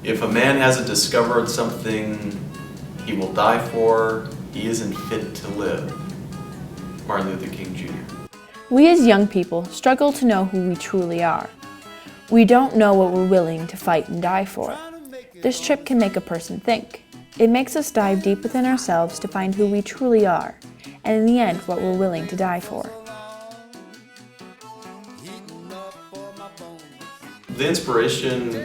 If a man hasn't discovered something he will die for, he isn't fit to live. Martin Luther King Jr. We as young people struggle to know who we truly are. We don't know what we're willing to fight and die for. This trip can make a person think. It makes us dive deep within ourselves to find who we truly are, and in the end, what we're willing to die for. The inspiration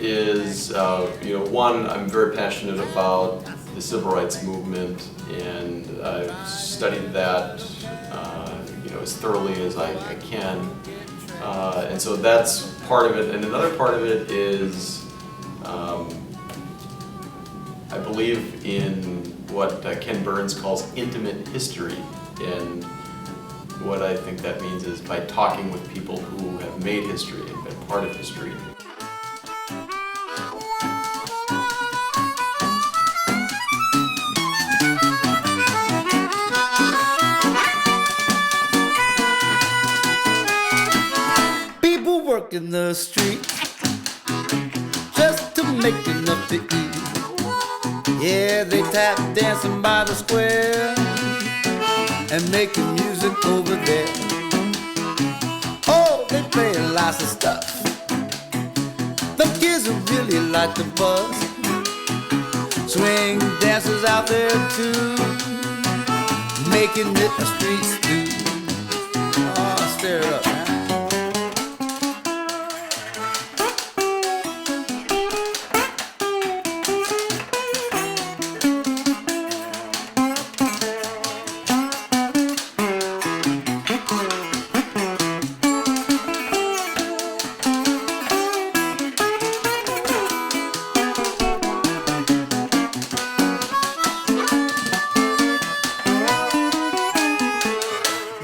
is, one, I'm very passionate about the civil rights movement, and I've studied that, as thoroughly as I can. And so that's part of it. And another part of it is, I believe in what Ken Burns calls intimate history. And what I think that means is by talking with people who have made history and been part of history. People work in the street just to make enough to eat. Yeah, they tap dancing by the square and making music over there. Oh, they play lots of stuff. The kids who really like the buzz. Swing dancers out there too, making it a street stew. Oh, stir it up, man.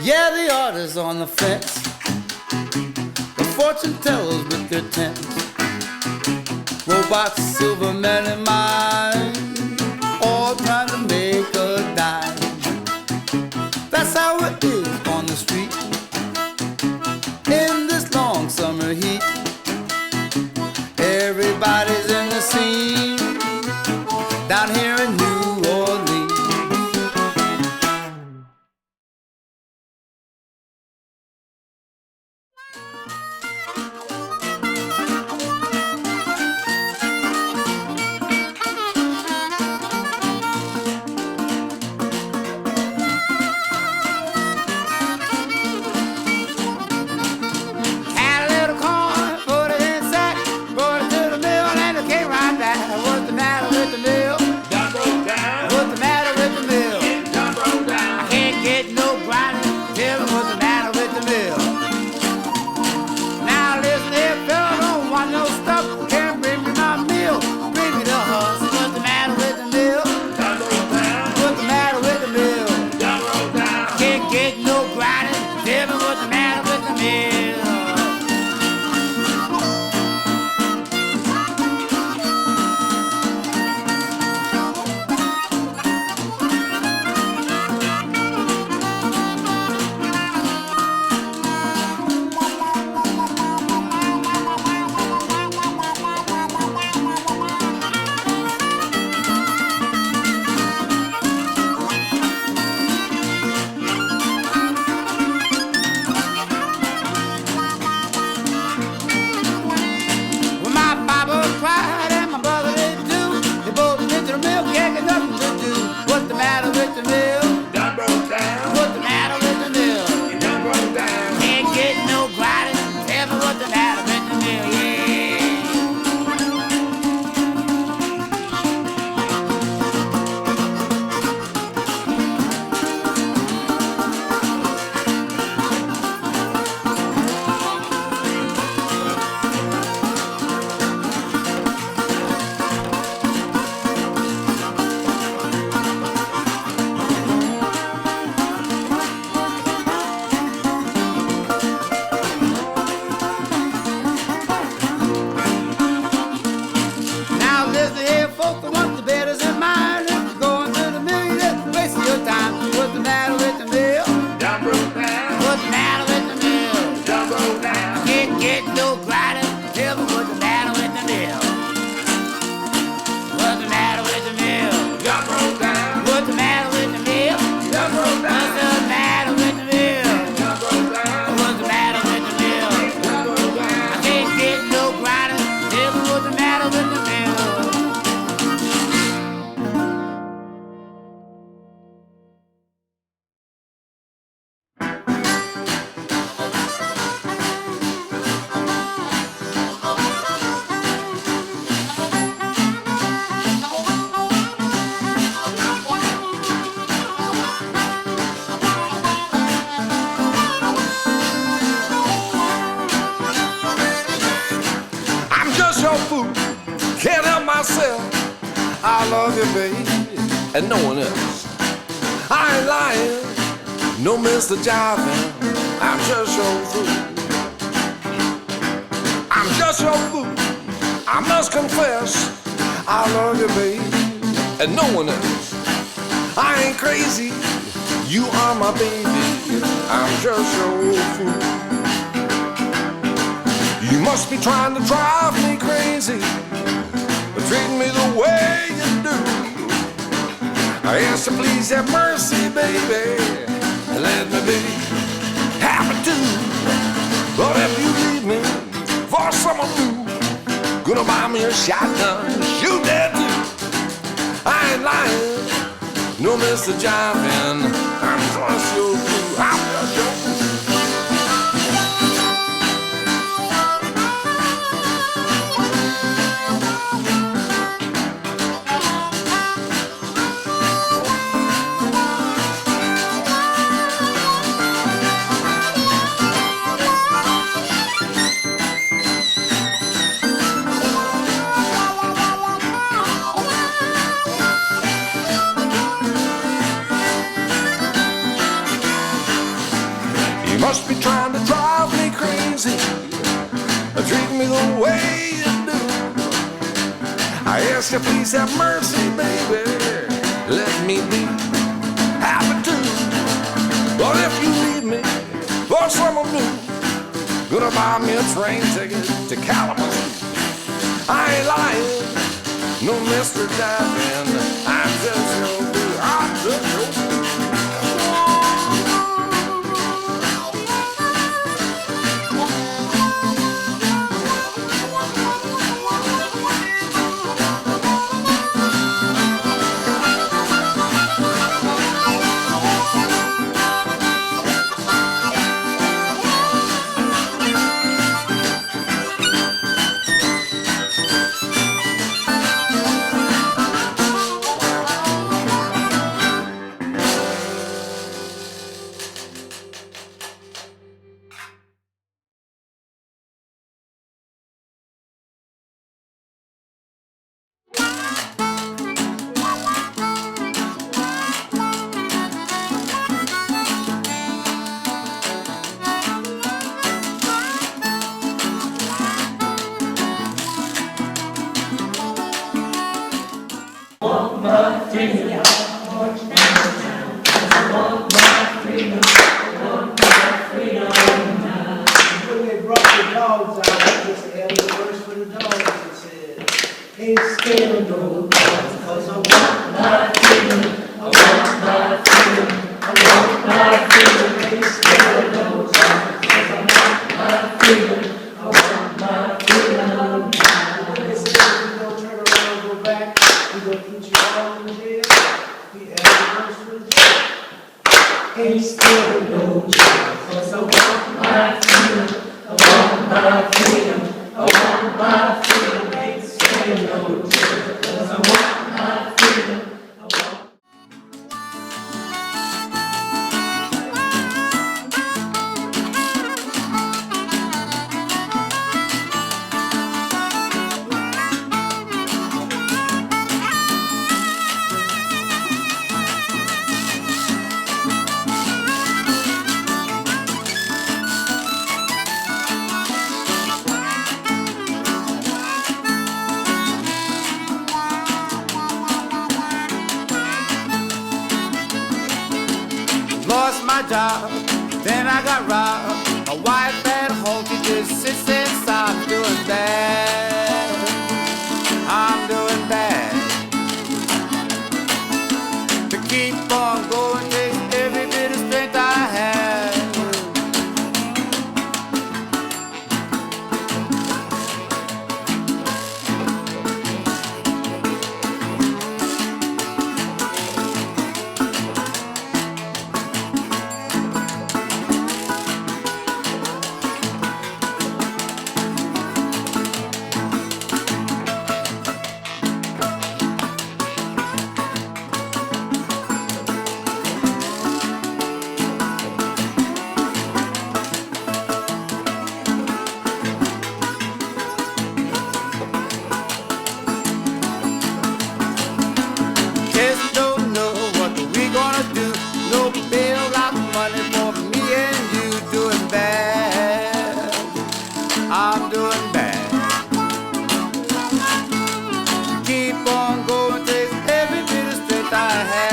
Yeah, the artists on the fence, the fortune tellers with their tents, robots, silver men and mine, all trying to make a dime. That's how it is on the street in this long summer heat. Everybody's in the scene down here in New Orleans. Had a little corn, put it in a sack, brought it to the mill and it came right back. better than the man. I'm just your fool, can't help myself. I love you, baby, and no one else. I ain't lying, no Mr. Jiving. I'm just your fool. I'm just your fool, I must confess. I love you, baby, and no one else. I ain't crazy, you are my baby. I'm just your fool. You must be trying to drive me crazy, treat me the way you do. I ask you please have mercy, baby, and let me be happy too. But if you leave me for someone new, gonna buy me a shotgun, shoot that too. I ain't lying, no Mr. Jiving. I'm just your fool. I'm just your fool. You must be trying to drive me crazy, treat me the way you do. I ask you please have mercy, baby, let me be happy too. But if you leave me for someone new, gonna buy me a train ticket to Kalamazoo. I ain't lying, no Mr. Diving. I'm just your fool. I'm just your fool. When they brought the dogs out, they just had the verse for the dogs that said, ain't scared of no dogs, 'cause I want my freedom, I want my freedom, I want my freedom, ain't scared of no dogs, 'cause I want my freedom, I want my freedom. When they said, you don't turn around and go back, we gonna put you all in jail, we had the verse for the dogs. Ain't scared of no dogs, 'cause I want my freedom, I want my freedom, I want my freedom, ain't scared of no dogs, 'cause I want my freedom, I want. Lost my job, then I got robbed. My wife at home, she just sits inside. I'm doing bad, I'm doing bad. To keep on going takes every bit of strength I have. keep on going, takes every bit of strength I have.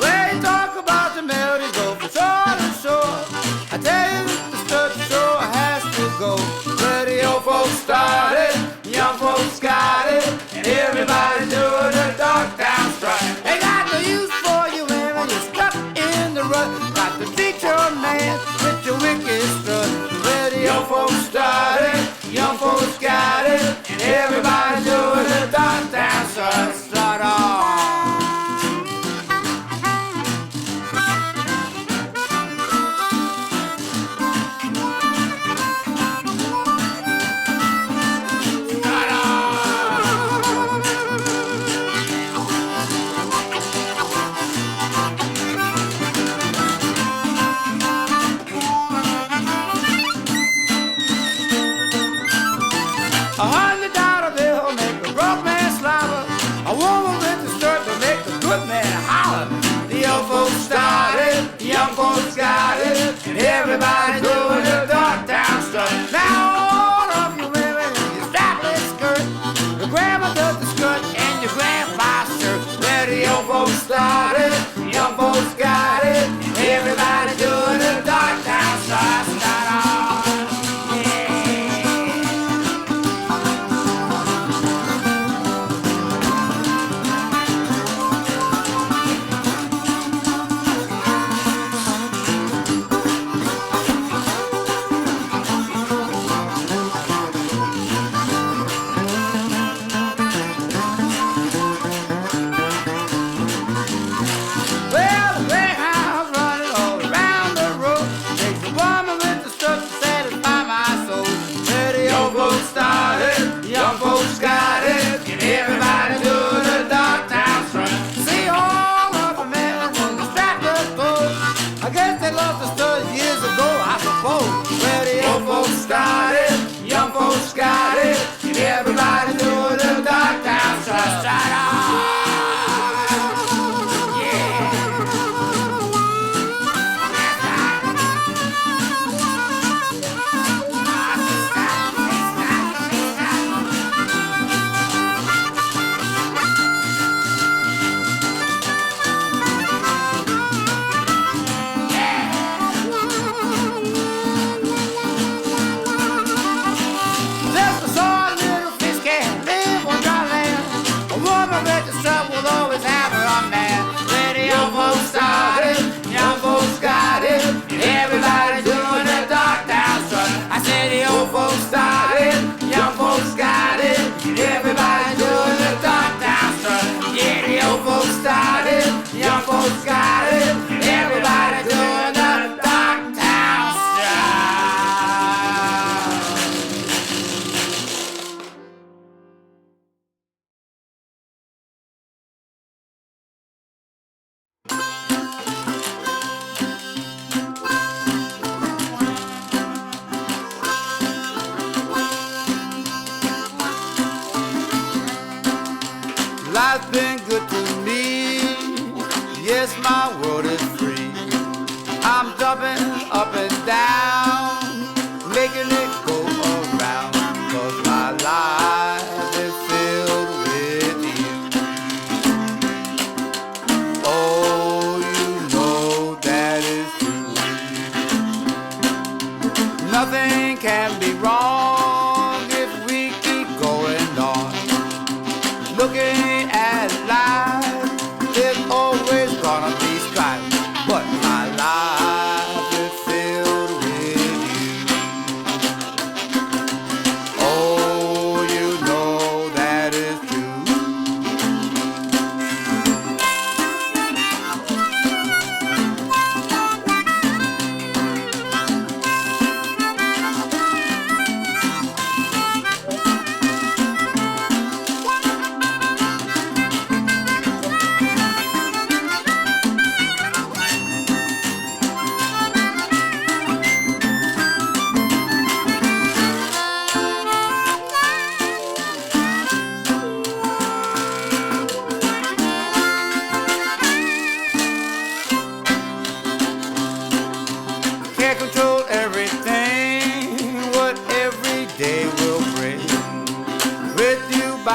When you talk about the melodies go from shore to shore, I tell you the stuff sure has to go. Where the old folks started, young folks got it, and everybody doing a dark town strike. Ain't got no use for you when you're stuck in the rut. Got to teach your man with your wicked strut. Where the old folks started, young folks got it, and everybody doing a dark town strike. Strut on. $100 bill make a broke man slobber. A woman with a skirt will make a good man holler. The old folks started, the young folks got it, and everybody doing a dark town strut. Now all of you women in your strapless skirt, your grandma does the skirt and your grandpa's shirt. Where the old folks started, the young folks got it, and everybody doing a dark town strut. Start on. Well, the greyhound's running all around the road. Takes a woman with the stuff to satisfy my soul. Where the old folks started, the young folks got it, and everybody doing a dark town strut. See all of the men in the strapless clothes. I guess they loved the stuff years ago, I suppose. Where the old folks started, the young folks got it, and everybody doing a dark town strut. Strut on. Just a sore little fish can't live on dry land. A woman with the strut will always have her on man. Where the young folks started, young folks got it, and everybody doing a dark town strut. I said the old folks started, young folks got it, and everybody doing a dark town strut. Yeah, the old folks started, young folks got it, and everybody doing a dark town strut. Life's been good to me. Yes, my world is free. I'm jumping up and down, making it go around. 'Cause my life is filled with you. Oh, you know that is true. Nothing can be wrong if we keep going on. Looking at life, there's always gonna be strife, but my life is filled with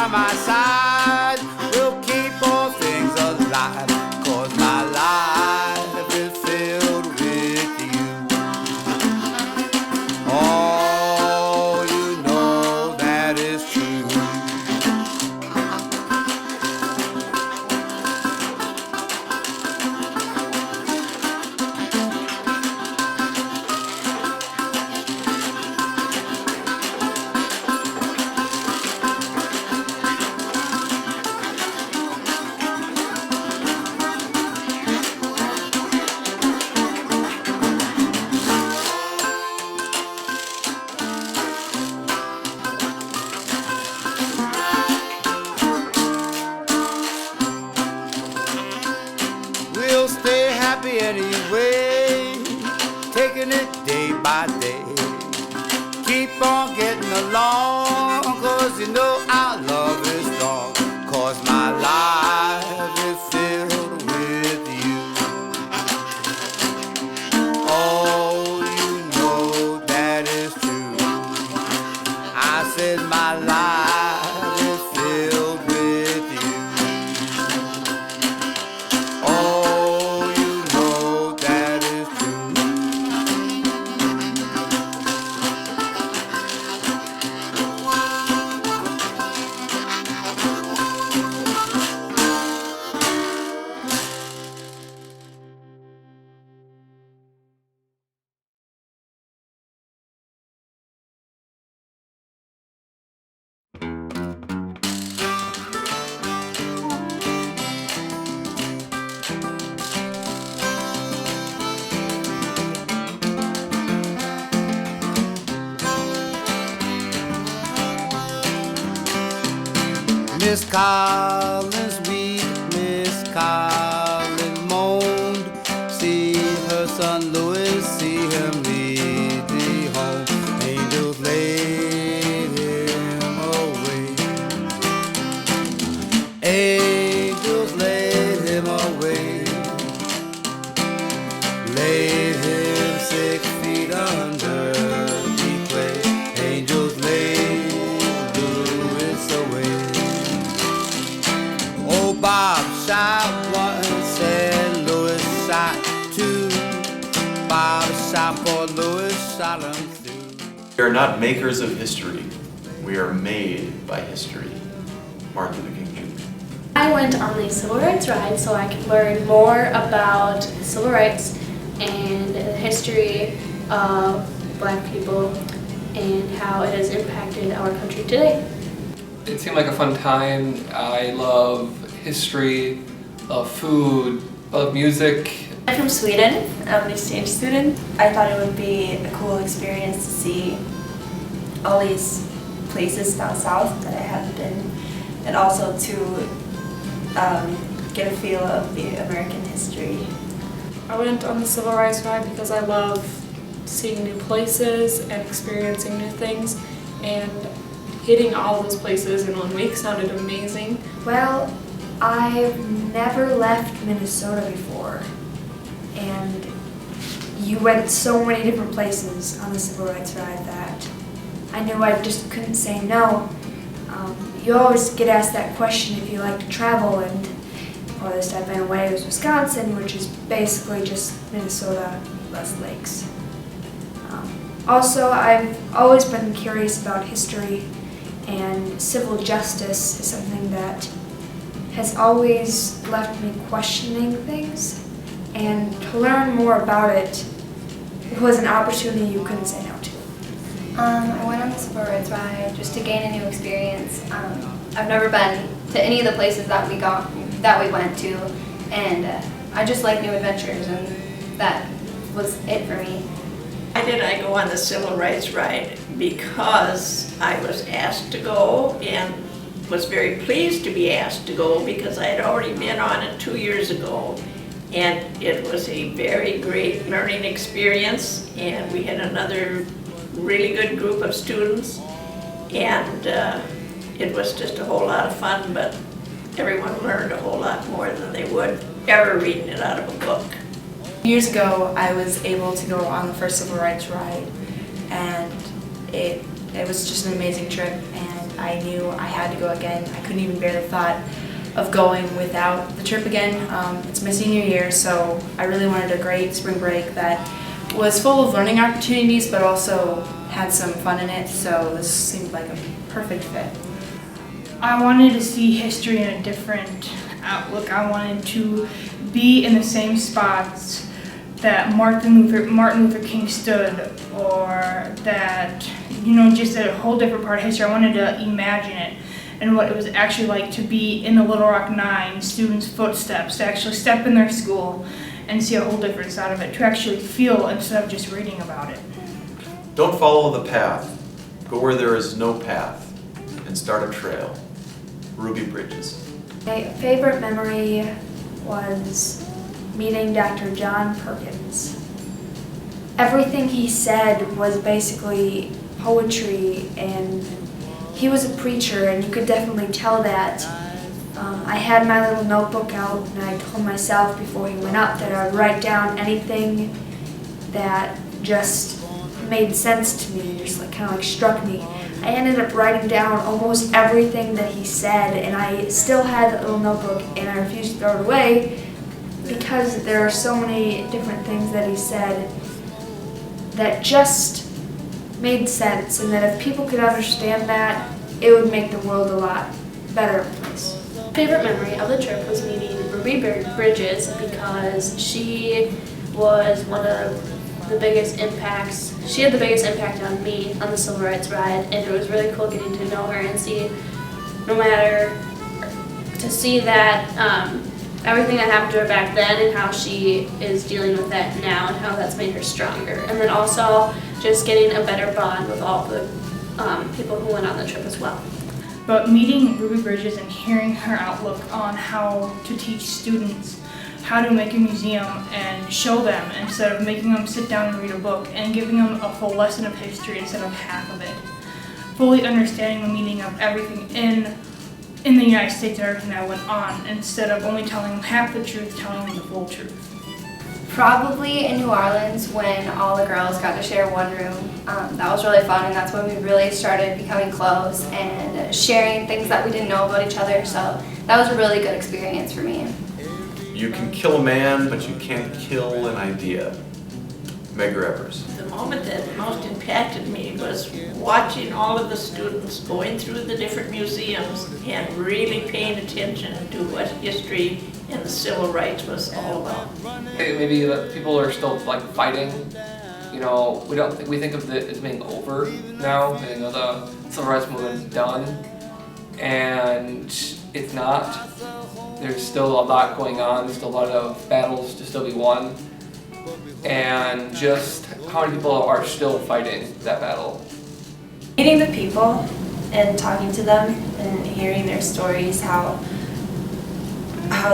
by my side will keep all things alive, 'cause my life is filled with you. Oh, you know that is true. We'll stay happy anyway, taking it day by day. Keep on getting along, 'cause you know our love is strong, 'cause my life is filled with you. Oh, you know that is true. I said my life is filled with you. Oh, you know that is true. Miss Collins weep, Miss Collins moaned. See her son Louis, see him lead thee home. Angels laid him away. Angels laid him away. Laid him 6 feet under the clay. Angels laid Louis away. Oh, Bob shot 1, said Louis shot 2. Bob shot for Louis, shot him through. We are not makers of history. We are made by history. Martin Luther King Jr. I went on the civil rights ride so I could learn more about civil rights and the history of Black people and how it has impacted our country today. It seemed like a fun time. I love history, love food, love music. I'm from Sweden. I'm an exchange student. I thought it would be a cool experience to see all these places down south that I haven't been, and also to get a feel of the American history. I went on the civil rights ride because I love seeing new places and experiencing new things, and hitting all those places in 1 week sounded amazing. Well, I've never left Minnesota before, and you went so many different places on the civil rights ride that I knew I just couldn't say no. You always get asked that question if you like to travel, and farthest I've been away was Wisconsin, which is basically just Minnesota, less lakes. Also, I've always been curious about history, and civil justice is something that has always left me questioning things, and to learn more about it was an opportunity you couldn't say no to. I went on the civil rights ride just to gain a new experience. I've never been to any of the places that we went to, and I just like new adventures, and that was it for me. Why did I go on the civil rights ride? Because I was asked to go, and was very pleased to be asked to go because I had already been on it 2 years ago. And it was a very great learning experience, and we had another really good group of students, and it was just a whole lot of fun, but everyone learned a whole lot more than they would ever reading it out of a book. Years ago, I was able to go on the first civil rights ride, and it was just an amazing trip, and I knew I had to go again. I couldn't even bear the thought of going without the trip again. It's my senior year, so I really wanted a great spring break that was full of learning opportunities but also had some fun in it, so this seemed like a perfect fit. I wanted to see history in a different outlook. I wanted to be in the same spots that Martin Luther King stood, or that, just a whole different part of history. I wanted to imagine it and what it was actually like to be in the Little Rock Nine students' footsteps, to actually step in their school and see a whole different side of it, to actually feel instead of just reading about it. Don't follow the path. Go where there is no path and start a trail. Ruby Bridges. My favorite memory was meeting Dr. John Perkins. Everything he said was basically poetry, and he was a preacher, and you could definitely tell that. I had my little notebook out, and I told myself before he went up that I would write down anything that just made sense to me, just kind of struck me. I ended up writing down almost everything that he said, and I still had that little notebook, and I refused to throw it away because there are so many different things that he said that just made sense, and that if people could understand that, it would make the world a lot better place. Favorite memory of the trip was meeting Ruby Bridges because she was one of the biggest impacts. She had the biggest impact on me on the Civil Rights Ride, and it was really cool getting to know her and see, that everything that happened to her back then and how she is dealing with that now and how that's made her stronger. And then also just getting a better bond with all the people who went on the trip as well. But meeting Ruby Bridges and hearing her outlook on how to teach students how to make a museum and show them instead of making them sit down and read a book, and giving them a full lesson of history instead of half of it. Fully understanding the meaning of everything in the United States and everything that went on, instead of only telling them half the truth, telling them the full truth. Probably in New Orleans when all the girls got to share one room. That was really fun, and that's when we really started becoming close and sharing things that we didn't know about each other, so that was a really good experience for me. You can kill a man, but you can't kill an idea. Meg Revers. The moment that most impacted me was watching all of the students going through the different museums and really paying attention to what history and the civil rights was all about. Maybe that people are still fighting. We think of it as being over now. The civil rights movement is done, and it's not. There's still a lot going on. There's still a lot of battles to still be won, and just how many people are still fighting that battle. Meeting the people and talking to them and hearing their stories, how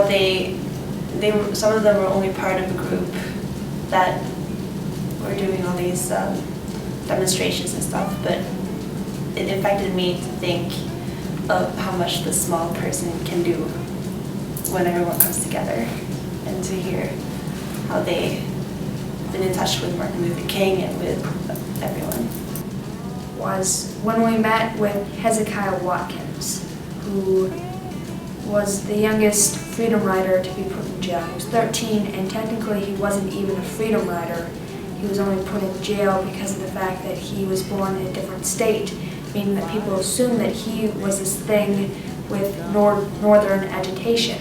they some of them were only part of a group that were doing all these demonstrations and stuff, but it affected me to think of how much the small person can do when everyone comes together, and to hear how they've been in touch with Martin Luther King and with everyone. Was when we met with Hezekiah Watkins, who was the youngest freedom rider to be put in jail. He was 13, and technically he wasn't even a freedom rider. He was only put in jail because of the fact that he was born in a different state, meaning that people assumed that he was this thing with northern agitation.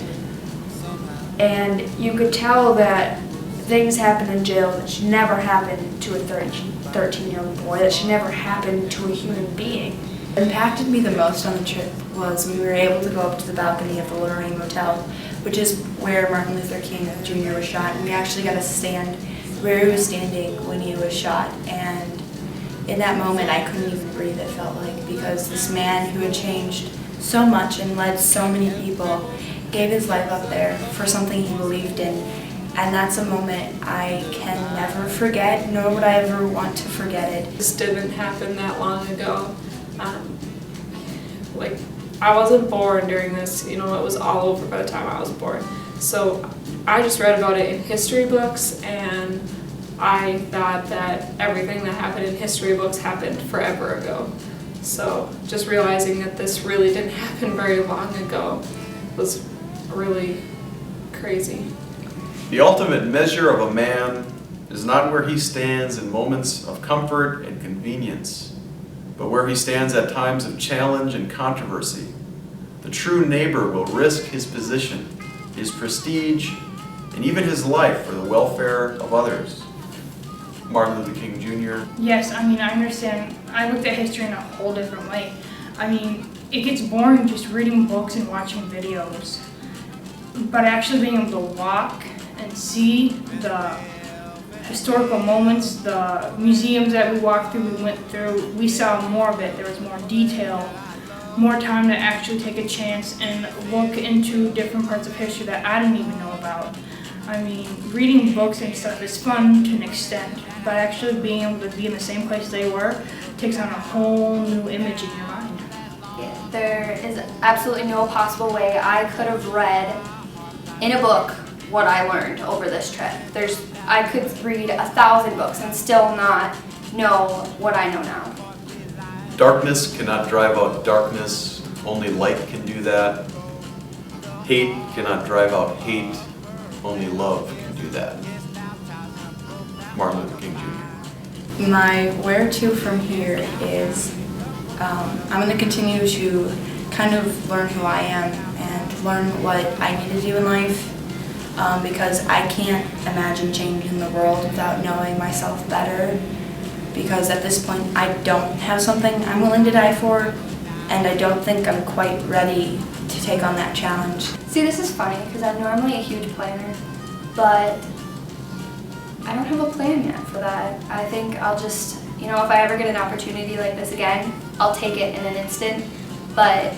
And you could tell that things happen in jail that should never happen to a 13-year-old boy, that should never happen to a human being. What impacted me the most on the trip was we were able to go up to the balcony of the Lorraine Motel, which is where Martin Luther King Jr. was shot, and we actually got to stand where he was standing when he was shot. And in that moment, I couldn't even breathe, it felt like, because this man who had changed so much and led so many people gave his life up there for something he believed in. And that's a moment I can never forget, nor would I ever want to forget it. This didn't happen that long ago. I wasn't born during this, it was all over by the time I was born. So I just read about it in history books, and I thought that everything that happened in history books happened forever ago. So just realizing that this really didn't happen very long ago was really crazy. The ultimate measure of a man is not where he stands in moments of comfort and convenience, but where he stands at times of challenge and controversy. The true neighbor will risk his position, his prestige, and even his life for the welfare of others. Martin Luther King Jr. Yes, I mean, I understand. I looked at history in a whole different way. I mean, it gets boring just reading books and watching videos. But actually being able to walk and see the historical moments, the museums that we walked through, we went through, we saw more of it. There was more detail, more time to actually take a chance and look into different parts of history that I didn't even know about. I mean, reading books and stuff is fun to an extent, but actually being able to be in the same place they were takes on a whole new image in your mind. Yeah, there is absolutely no possible way I could have read in a book what I learned over this trip. I could read 1,000 books and still not know what I know now. Darkness cannot drive out darkness, only light can do that. Hate cannot drive out hate, only love can do that. Martin Luther King Jr. My where to from here is I'm going to continue to kind of learn who I am and learn what I need to do in life because I can't imagine changing the world without knowing myself better, because at this point I don't have something I'm willing to die for, and I don't think I'm quite ready to take on that challenge. See, this is funny because I'm normally a huge planner, but I don't have a plan yet for that. I think I'll just, if I ever get an opportunity like this again, I'll take it in an instant, but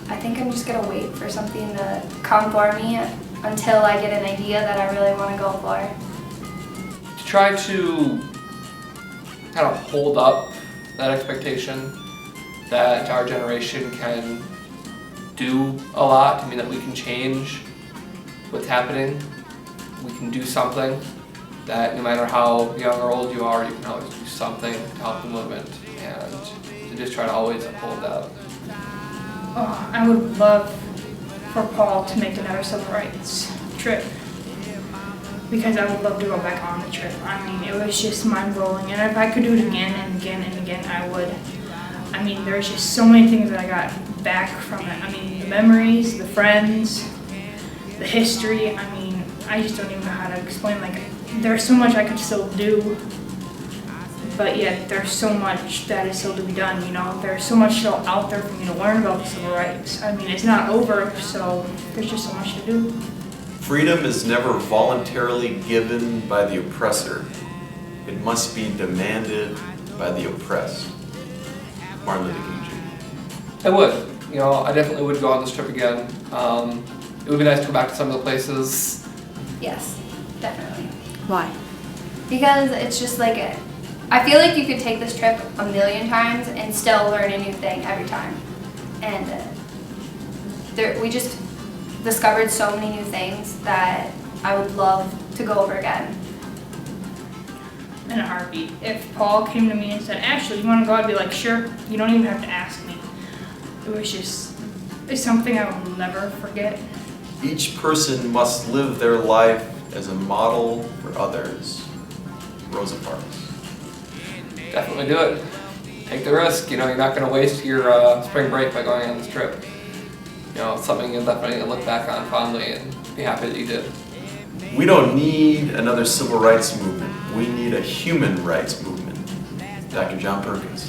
I think I'm just gonna wait for something to come for me until I get an idea that I really want to go for. To try to kind of hold up that expectation that our generation can do a lot, that we can change what's happening, we can do something, that no matter how young or old you are, you can always do something to help the movement, and to just try to always uphold that. Oh, I would love for Paul to make another civil rights trip, because I would love to go back on the trip. I mean, it was just mind-blowing, and if I could do it again and again and again, I would. I mean, there's just so many things that I got back from it. I mean, the memories, the friends, the history. I mean, I just don't even know how to explain. Like, there's so much I could still do, but yet there's so much that is still to be done, There's so much still out there for me to learn about the civil rights. I mean, it's not over, so there's just so much to do. Freedom is never voluntarily given by the oppressor. It must be demanded by the oppressed. Martin Luther King Jr. I would. I definitely would go on this trip again. It would be nice to go back to some of the places. Yes, definitely. Why? Because it's just like I feel like you could take this trip 1,000,000 times and still learn a new thing every time. And we just discovered so many new things that I would love to go over again. In a heartbeat. If Paul came to me and said, Ashley, you want to go? I'd be like, sure. You don't even have to ask me. It's something I will never forget. Each person must live their life as a model for others. Rosa Parks. Definitely do it. Take the risk. You're not going to waste your spring break by going on this trip. It's something you'll definitely look back on fondly and be happy that you did. We don't need another civil rights movement. We need a human rights movement. Dr. John Perkins.